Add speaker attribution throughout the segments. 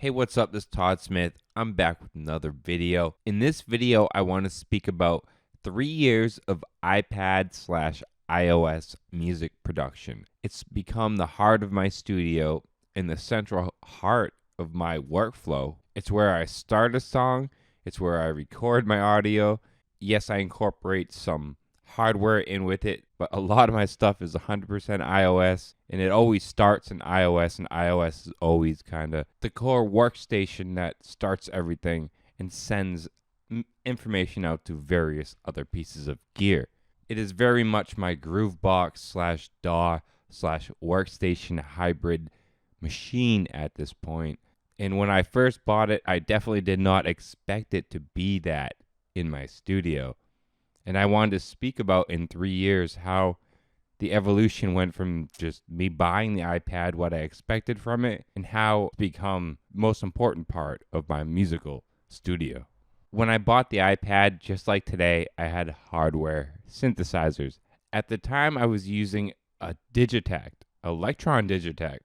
Speaker 1: Hey, what's up? This is Todd Smith. I'm back with another video. In this video, I want to speak about 3 years of iPad slash iOS music production. It's become the heart of my studio and the central heart of my workflow. It's where I start a song. It's where I record my audio. Yes, I incorporate some hardware in with it, but a lot of my stuff is 100% iOS, and it always starts in iOS, and iOS is always kind of the core workstation that starts everything and sends information out to various other pieces of gear. It is very much my Groovebox slash DAW slash workstation hybrid machine at this point. And when I first bought it, I definitely did not expect it to be that in my studio. And I wanted to speak about in 3 years how the evolution went from just me buying the iPad, what I expected from it, and how it's become the most important part of my musical studio. When I bought the iPad, just like today, I had hardware synthesizers. At the time, I was using a Digitact, Electron Digitact,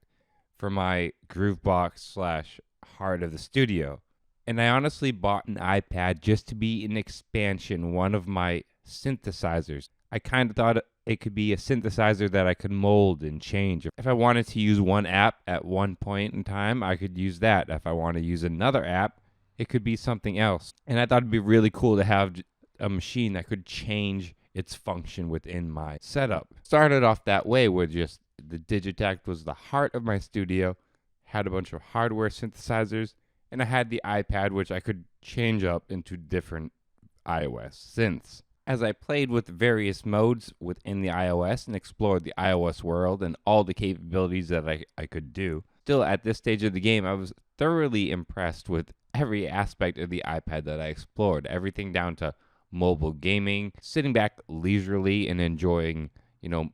Speaker 1: for my Groovebox slash heart of the studio. And I honestly bought an iPad just to be an expansion, one of my synthesizers. I kind of thought it could be a synthesizer that I could mold and change. If I wanted to use one app at one point in time, I could use that. If I want to use another app, it could be something else. And I thought it'd be really cool to have a machine that could change its function within my setup. Started off that way with just the Digitact was the heart of my studio, had a bunch of hardware synthesizers, and I had the iPad, which I could change up into different iOS synths. As I played with various modes within the iOS and explored the iOS world and all the capabilities that I could do, still at this stage of the game, I was thoroughly impressed with every aspect of the iPad that I explored. Everything down to mobile gaming, sitting back leisurely and enjoying,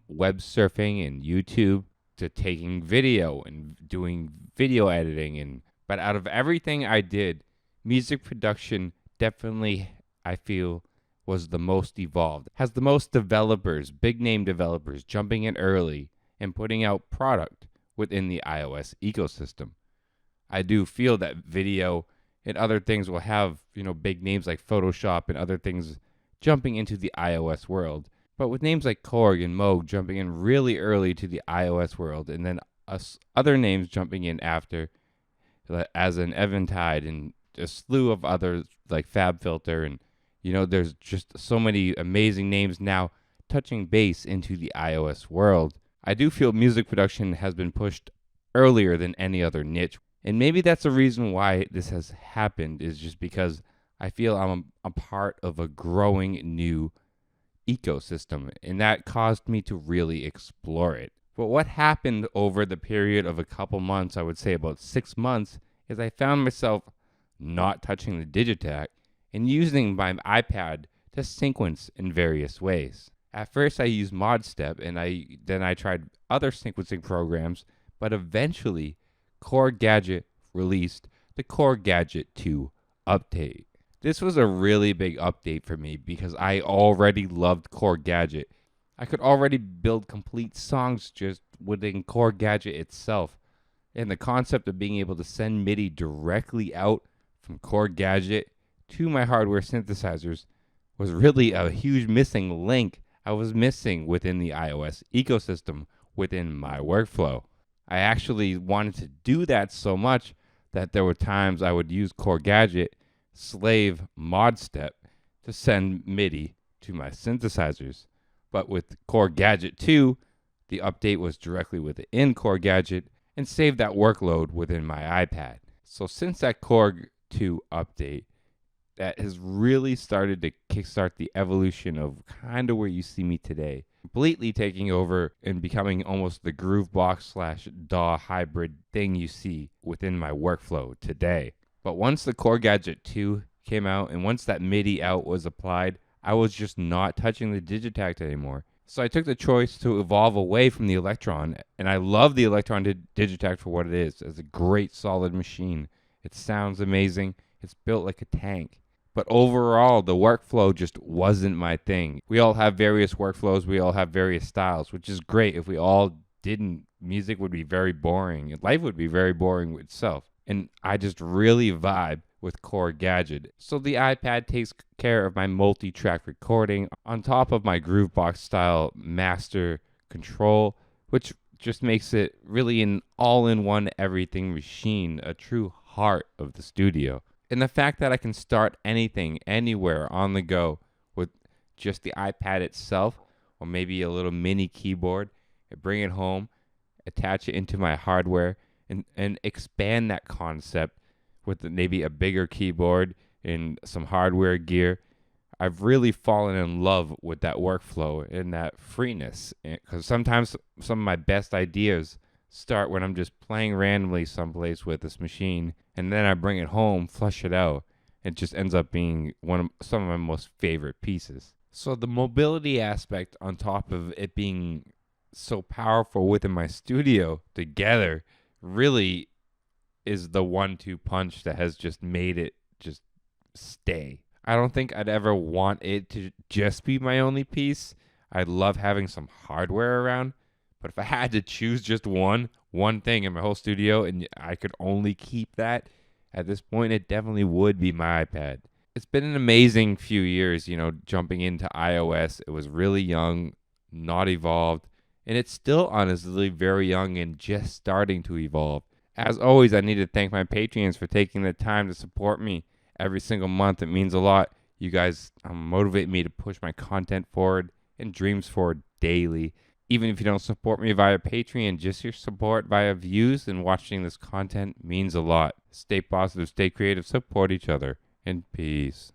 Speaker 1: web surfing and YouTube, to taking video and doing video editing. But out of everything I did, music production definitely, I feel, was the most evolved. Has the most developers, big name developers, jumping in early and putting out product within the iOS ecosystem. I do feel that video and other things will have, big names like Photoshop and other things jumping into the iOS world. But with names like Korg and Moog jumping in really early to the iOS world, and then other names jumping in after, as an Eventide and a slew of others like FabFilter, and there's just so many amazing names now touching base into the iOS world. I do feel music production has been pushed earlier than any other niche, and maybe that's the reason why this has happened, is just because I feel I'm a part of a growing new ecosystem, and that caused me to really explore it. But what happened over the period of a couple months, I would say about 6 months, is I found myself not touching the Digitact and using my iPad to sequence in various ways. At first I used ModStep, and then I tried other sequencing programs, but eventually Core Gadget released the Core Gadget 2 update. This was a really big update for me because I already loved Core Gadget. I could already build complete songs just within Core Gadget itself. And the concept of being able to send MIDI directly out from Core Gadget to my hardware synthesizers was really a huge missing link I was missing within the iOS ecosystem within my workflow. I actually wanted to do that so much that there were times I would use Core Gadget, slave ModStep, to send MIDI to my synthesizers. But with Core Gadget 2, the update was directly within Core Gadget and saved that workload within my iPad. So since that Core 2 update, that has really started to kickstart the evolution of kind of where you see me today, completely taking over and becoming almost the Groovebox slash DAW hybrid thing you see within my workflow today. But once the Core Gadget 2 came out and once that MIDI out was applied, I was just not touching the Digitact anymore. So I took the choice to evolve away from the Electron, and I love the Electron Digitact for what it is. It's a great solid machine. It sounds amazing. It's built like a tank. But overall, the workflow just wasn't my thing. We all have various workflows. We all have various styles, which is great. If we all didn't, music would be very boring. Life would be very boring itself. and I just really vibe with Core Gadget. So the iPad takes care of my multi-track recording on top of my Groovebox style master control, which just makes it really an all-in-one everything machine, a true heart of the studio. And the fact that I can start anything, anywhere, on the go with just the iPad itself, or maybe a little mini keyboard, and bring it home, attach it into my hardware, and expand that concept with maybe a bigger keyboard and some hardware gear. I've really fallen in love with that workflow and that freeness, because sometimes some of my best ideas start when I'm just playing randomly someplace with this machine, and then I bring it home, flush it out. It just ends up being some of my most favorite pieces. So the mobility aspect, on top of it being so powerful within my studio together, really is the 1-2 punch that has just made it just stay. I don't think I'd ever want it to just be my only piece. I love having some hardware around, but if I had to choose just one thing in my whole studio and I could only keep that, at this point it definitely would be my iPad. It's been an amazing few years, jumping into iOS. It was really young, not evolved, and it's still honestly very young and just starting to evolve. As always, I need to thank my Patreons for taking the time to support me every single month. It means a lot. You guys motivate me to push my content forward and dreams forward daily. Even if you don't support me via Patreon, just your support via views and watching this content means a lot. Stay positive, stay creative, support each other, and peace.